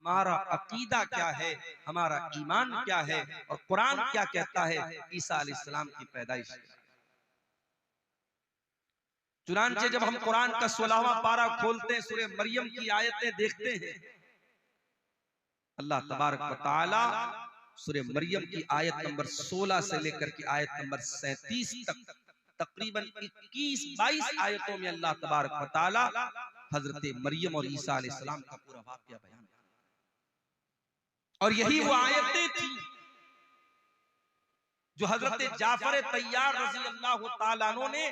हमारा अकीदा क्या है, हमारा ईमान क्या है और कुरान क्या कहता है ईसा अलैहिस्सलाम की पैदाइश। चुनांचे जब हम कुरान का 16वां पारा खोलते हैं, सूरह मरियम की आयतें देखते हैं, अल्लाह तबारक व तआला सूरह मरियम की आयत नंबर 16 से लेकर के आयत नंबर 37 तक तकरीबन 21-22 आयतों में अल्लाह तबारक व तआला हजरत मरियम और ईसा अलैहिस्सलाम का पूरा वाकया बयान करता है। और यही वो आयतें थी जो हजरत जाफर तैयार रज़ी अल्लाह तआला अन्हु ने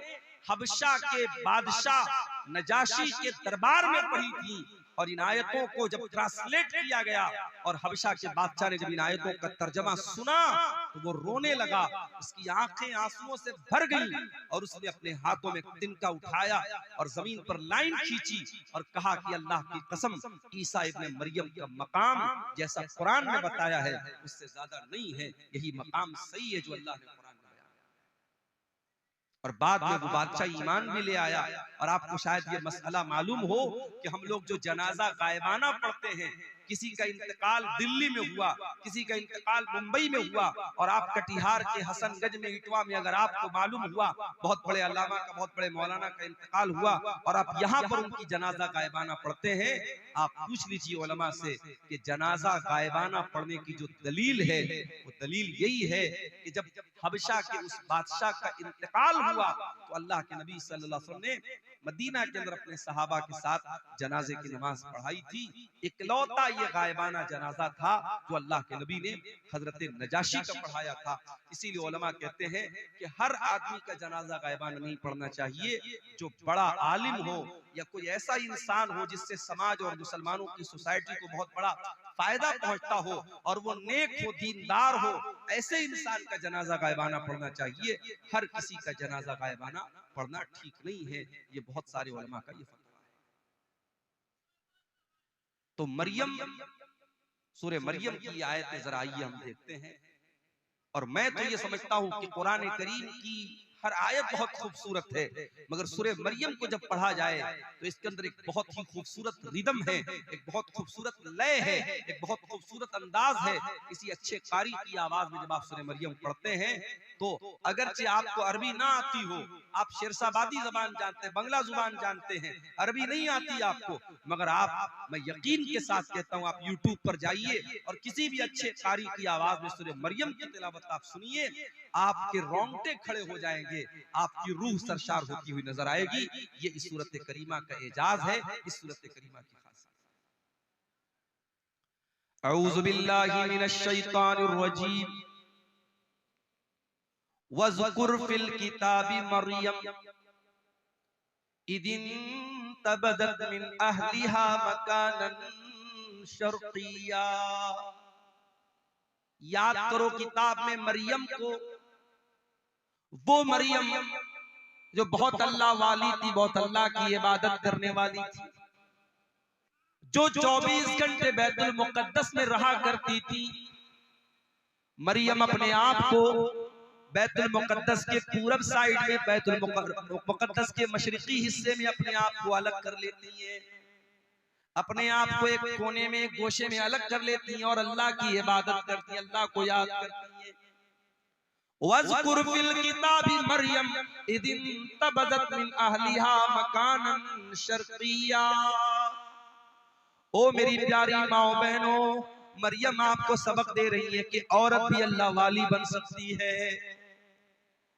हबशा के बादशाह नजाशी के दरबार में पढ़ी थी। और इन आयतों को जब ट्रांसलेट किया गया और हबशा के बादशाह ने जब इन आयतों का तर्जमा सुना तो वो रोने लगा, उसकी आंखें आंसुओं से भर गई और उसने अपने हाथों में तिनका उठाया और जमीन पर लाइन खींची और कहा कि अल्लाह की कसम, ईसा इब्ने मरियम का मकाम जैसा कुरान में बताया है उससे ज्यादा नहीं है, यही मकाम सही है जो अल्लाह ने कुरान में बताया। और बाद में वो बादशाह ईमान भी ले आया। और आपको शायद ये मसला मालूम हो कि हम लोग जो जनाजा गायबाना पढ़ते हैं, किसी का इंतकाल दिल्ली में हुआ, किसी का इंतकाल मुंबई में हुआ और आप कटिहार के हसनगंज में इटवा में अगर आपको मालूम हुआ बहुत बड़े अल्लामा का, बहुत बड़े मौलाना का इंतकाल हुआ और आप यहाँ पर उनकी जनाजा गायबाना पढ़ते हैं, आप पूछ लीजिए उलमा से कि जनाजा गायबाना पढ़ने की जो दलील है वो दलील यही है कि जब हबशा के उस बादशाह का इंतकाल हुआ तो अल्लाह के नबी सल्लल्लाहु अलैहि वसल्लम ने मदीना के अंदर अपने सहाबा के साथ जनाजे की नमाज पढ़ाई थी। इकलौता ये गायबाना जनाजा था जो अल्लाह के नबी ने हजरत नजाशी का पढ़ाया था। इसीलिए उलमा कहते हैं कि हर आदमी का जनाजा गायबाना नहीं पढ़ना चाहिए, जो बड़ा आलिम हो या कोई ऐसा इंसान हो जिससे समाज और मुसलमानों की सोसाइटी को बहुत बड़ा फायदा पहुंचता हो और वो नेक हो, दीनदार हो, ऐसे इंसान का जनाजा गायबाना पढ़ना चाहिए। हर किसी का जनाजा गायबाना पढ़ना ठीक नहीं है, ये बहुत सारे उलमा का ये फतवा है। तो मरियम, सूरह मरियम की आयतें जरा आइए हम देखते हैं। और मैं तो ये समझता हूं कि कुरान करीम की हर आयत बहुत खूबसूरत है, मगर सूरह मरियम को जब पढ़ा जाए तो इसके अंदर एक बहुत ही खूबसूरत रिदम है, एक बहुत खूबसूरत लय है, एक बहुत खूबसूरत अंदाज है। किसी अच्छे कारी की आवाज में जब आप सूरह मरियम पढ़ते हैं तो अगरचे आपको अरबी ना आती हो, आप शेरशाबादी जबान जानते हैं, बंगला जुबान जानते हैं, अरबी नहीं आती आपको, मगर आप, मैं यकीन के साथ कहता हूं, आप यूट्यूब पर जाइए और किसी भी अच्छे कारी की आवाज में सूरह मरियम की तिलावत आप सुनिए, आपके रोंगटे खड़े हो जाएंगे, आपकी रूह सरशार होती हुई नजर आएगी। ये इस सूरत करीमा का एजाज है, इस सूरत करीमा की खासियत। अऊज़ु बिल्लाहि मिनश शैतानिर रजीम। वज़कुर फिल किताबि मरियम इदिन तबदत मिन अहलिहा मकानन शर्क़िया। याद करो किताब में मरियम को, वो मरियम जो बहुत अल्लाह वाली थी, बहुत अल्लाह की इबादत करने वाली थी, जो 24 घंटे बैतुल मुक़द्दस में रहा करती थी। मरियम अपने आप को बैतुल मुक़द्दस के पूरब साइड में, बैतुल मुक़द्दस के मशरिकी हिस्से में अपने आप को अलग कर लेती है, अपने आप को एक कोने में, एक गोशे में अलग कर लेती हैं और अल्लाह की इबादत करती हैं, अल्लाह को याद करती हैं। वज़कुर फिल किताबि मरियम इदिन तबदत मिन अहलिहा मकानन शर्क़िया। ओ मेरी प्यारी माओ बहनों, मरियम आपको सबक दे रही है कि औरत भी अल्लाह वाली बन सकती है।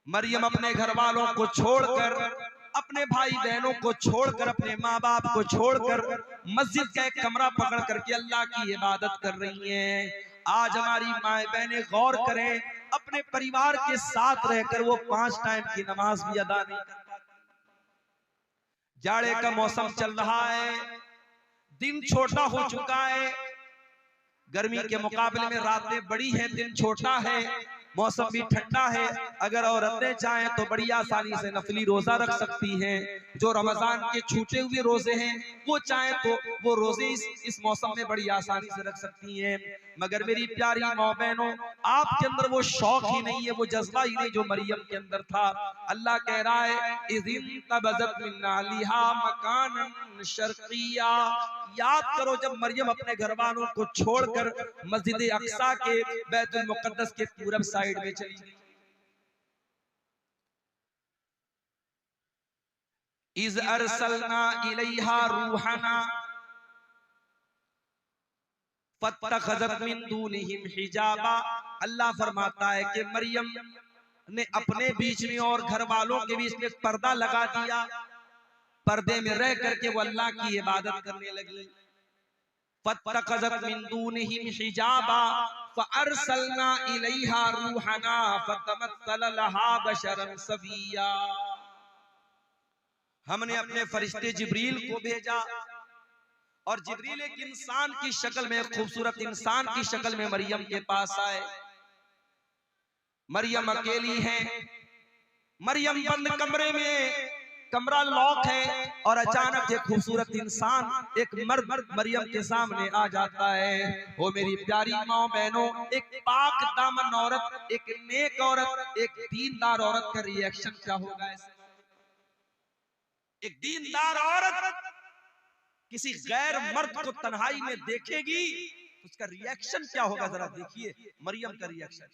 मरियम अपने घर वालों को छोड़कर, अपने भाई बहनों को छोड़कर, अपने माँ बाप को छोड़कर मस्जिद का एक कमरा पकड़ करके अल्लाह की इबादत कर रही हैं। आज हमारी माए बहनें गौर करें, अपने परिवार के साथ रहकर वो 5 टाइम की नमाज भी अदा नहीं कर पाती। जाड़े का मौसम चल रहा है, दिन छोटा हो चुका है, गर्मी के मुकाबले में रातें बड़ी हैं, दिन छोटा है, मौसम भी ठंडा है। अगर औरतें चाहें तो बड़ी आसानी से नफली रोजा रख सकती हैं। जो रमजान के छूटे हुए रोजे हैं वो चाहें तो वो रोजे इस मौसम में बड़ी आसानी से रख सकती हैं। मगर मेरी प्यारी माँ बहनों, आपके अंदर वो शौक ही नहीं है, वो जज्बा ही नहीं जो मरियम के अंदर था। अल्लाह कह रहा है इज़िन तबज़त मिन अहलिहा मकानन शर्क़िया, याद करो जब मरियम अपने घर वालों को छोड़कर मस्जिद अक्सा के बैतुल मुकद्दस के पूरब साइड में चली गई। इज़ अरसलना इलैहा रूहना फत्तखज़त मिन दूनिहिम हिजाबा। अल्लाह फरमाता है कि मरियम ने अपने बीच में और घर वालों के बीच में पर्दा लगा दिया, पर्दे में रह करके वो अल्लाह की इबादत करने लगी। फत्तखज़त मिन दूनिहिम हिजाबा फअरसलना इलैहा रूहना फतमस्सल लहा बशरन सविया। हमने अपने फरिश्ते जिब्रील को भेजा और जिब्रील एक इंसान की शक्ल में, खूबसूरत इंसान की शक्ल में मरियम के पास आए। मरियम अकेली है, मरियम बंद कमरे में, कमरा लॉक है और अचानक एक खूबसूरत इंसान, एक मर्द मरियम के सामने आ जाता है। वो मेरी प्यारी माँ बहनों, एक पाक दामन औरत, एक नेक औरत, एक दीनदार औरत का रिएक्शन क्या होगा? एक दीनदार औरत किसी गैर मर्द को तन्हाई में देखेगी, उसका रिएक्शन क्या होगा? जरा देखिए मरियम का रिएक्शन।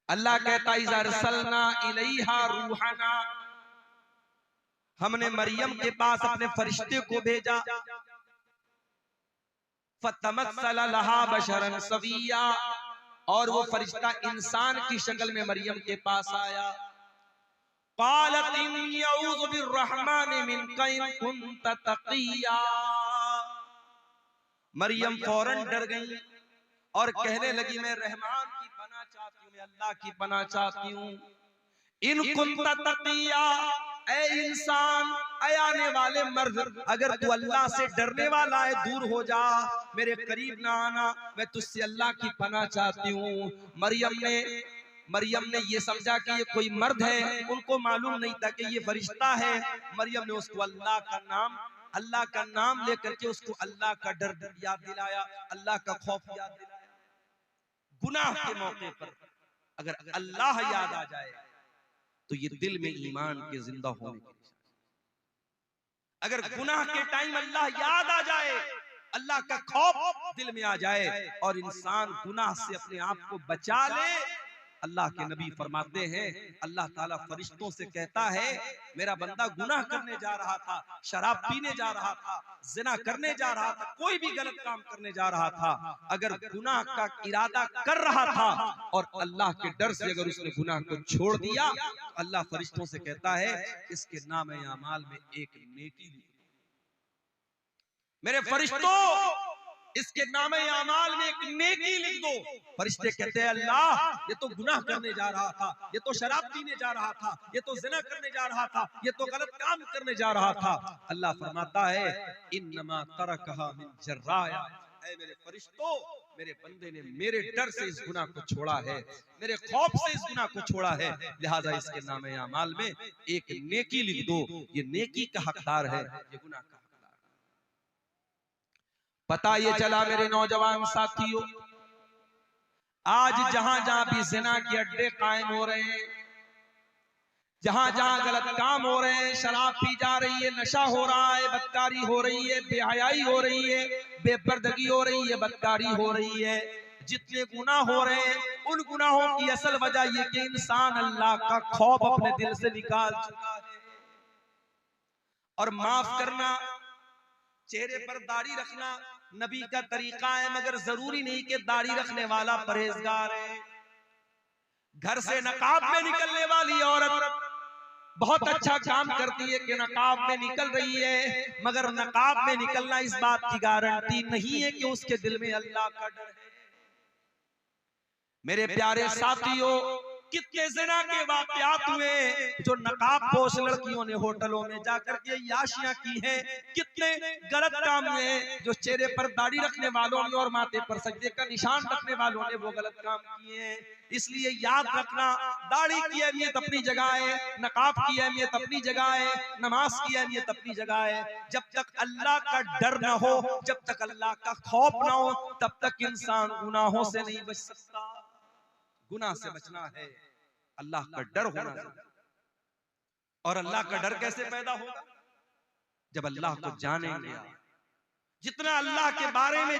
अल्लाह कहता है इज़ अरसलना इलैहा रूहना, हमने मरियम के पास अपने फरिश्ते को भेजा। फतमस्सल लहा बशरन सविया, और वो फरिश्ता इंसान की शक्ल में मरियम के पास आया। क़ालत इन्नी अऊज़ु बिर्रहमानि मिनका इन कुन्त तक़िया। मरियम फौरन डर गई और कहने लगी मैं रहमान की पनाह चाहती हूँ, मैं अल्लाह की पनाह चाहती हूँ। इन कुन्त तक़िया, ऐ इंसान, ऐ आने वाले मर्द, अगर तू अल्लाह से डरने वाला है दूर हो जा, मेरे करीब ना आना, मैं तुझसे अल्लाह की पनाह चाहती हूँ। मरियम ने ये समझा कि ये कोई मर्द है, उनको मालूम नहीं था कि ये फरिश्ता है। मरियम ने उसको अल्लाह का नाम लेकर के उसको अल्लाह का डर याद दिलाया, अल्लाह का खौफ याद दिलाया। गुनाह के मौके पर अगर अल्लाह याद आ जाए तो ये दिल में ईमान के जिंदा होने की निशानी। अगर गुनाह के टाइम अल्लाह याद आ जाए, अल्लाह का खौफ दिल में आ जाए और इंसान गुनाह से अपने आप को बचा ले, अल्लाह के नबी फरमाते हैं अल्लाह ताला फरिश्तों से कहता है मेरा बंदा गुनाह करने जा रहा था, शराब पीने जा रहा था, जिना करने जा रहा था, कोई भी गलत काम करने जा रहा था, अगर गुनाह का इरादा कर रहा था और अल्लाह के डर से अगर उसने गुनाह को छोड़ दिया, अल्लाह फरिश्तों से कहता है इसके नाम अमाल में एक नेकी लिख दो। मेरे फरिश्तों, इसके नाम अमाल में एक नेकी लिख दो। फरिश्ते कहते हैं अल्लाह, ये तो गुनाह करने जा रहा था, ये तो शराब पीने जा रहा था, ये तो जिना करने जा रहा था, ये तो गलत काम करने जा रहा था। अल्लाह फरमाता है इन्नमा तरकहा मिन जर्राया, ऐ मेरे फरिश्तों, मेरे बंदे ने मेरे डर से इस गुनाह को छोड़ा है, मेरे खौफ से इस गुनाह को छोड़ा है, लिहाजा इसके नाम अमाल में एक नेकी लिख दो। ये नेकी का हकदार है, ये गुनाह का। पता ये चला मेरे नौजवान साथियों, आज जहां जहां भी जिना के अड्डे कायम हो रहे हैं, जहां जहां गलत काम हो रहे हैं, शराब पी जा रही है, नशा हो रहा है, बदकारी हो रही है, बेहयाई हो रही है, बेपर्दगी हो रही है, बदकारी हो रही है, जितने गुनाह हो रहे हैं उन गुनाहों की असल वजह ये कि इंसान अल्लाह का खौफ अपने दिल से निकाल चुका है। और माफ करना, चेहरे पर दाढ़ी रखना नबी का तरीका है, मगर जरूरी नहीं कि दाढ़ी रखने वाला परहेजगार है। घर से नकाब में निकलने वाली औरत बहुत अच्छा काम करती है कि नकाब में निकल रही है, मगर नकाब में निकलना इस बात की गारंटी नहीं है कि उसके दिल में अल्लाह का डर है। मेरे प्यारे साथियों, कितने ज़िना के वाक़यात हुए जो नकाब पोश लड़कियों ने होटलों में जाकर के याशियां की हैं, कितने गलत काम हुए जो चेहरे पर दाढ़ी रखने वालों ने और माथे पर सजदे का निशान रखने वालों ने वो गलत काम किए हैं। इसलिए याद रखना, दाढ़ी की अहमियत अपनी जगह है, नकाब की अहमियत अपनी जगह है, नमाज की अहमियत अपनी जगह है। जब तक अल्लाह का डर न हो, जब तक अल्लाह का खौफ न हो, तब तक इंसान गुनाहों से नहीं बच सकता। गुनाह से बचना है, अल्लाह का डर होना चाहिए। और अल्लाह का डर कैसे पैदा होगा? जब अल्लाह को जानेंगे, जितना अल्लाह के बारे में